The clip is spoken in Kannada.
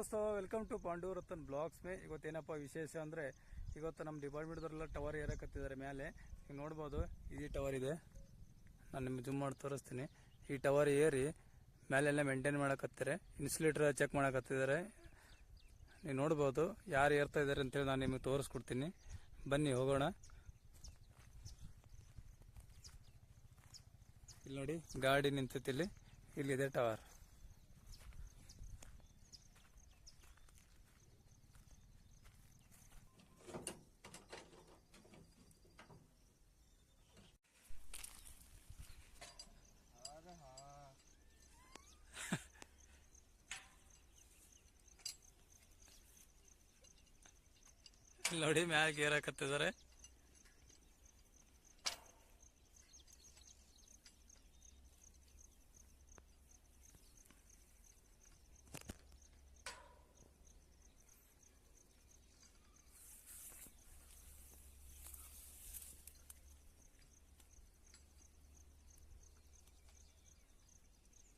दोस्तों welcome to Pandu Ratan blogs में ಇವತ್ತೇನಪ್ಪ ವಿಶೇಷ ಅಂದ್ರೆ ಇವತ್ತು ನಮ್ಮ ಡಿಪಾರ್ಟ್ಮೆಂಟ್ದವರೆಲ್ಲ ಟವರ್ ಏರಕತ್ತಿದ್ದಾರೆ ಮೇಲೆ ನೀವು ನೋಡಬಹುದು ಈ ಟವರ್ ಇದೆ ನಾನು ನಿಮಗೆ ಜೂಮ್ ಮಾಡಿ ತೋರಿಸ್ತೀನಿ ಈ ಟವರ್ ಏರಿ ಮೇಲೆಲ್ಲ ಮೇಂಟೈನ್ ಮಾಡಕತ್ತಾರೆ ಇನ್ಸುಲೇಟರ್ ಚೆಕ್ ಮಾಡಕತ್ತಿದ್ದಾರೆ ನೀವು ನೋಡಬಹುದು ಯಾರು ಏರ್ತಾ ಇದ್ದಾರೆ ಅಂತ ಹೇಳಿ ನಾನು ನಿಮಗೆ ತೋರಿಸ್ಕೊಡ್ತೀನಿ ಬನ್ನಿ ಹೋಗೋಣ ಇಲ್ಲಿ ನೋಡಿ ಗಾಡಿ ನಿಂತಿದೆ ಇಲ್ಲಿದೆ ಟವರ್ ನೋಡಿ ಮ್ಯಾಗ ಏರಕತ್ತಿದ್ದಾರೆ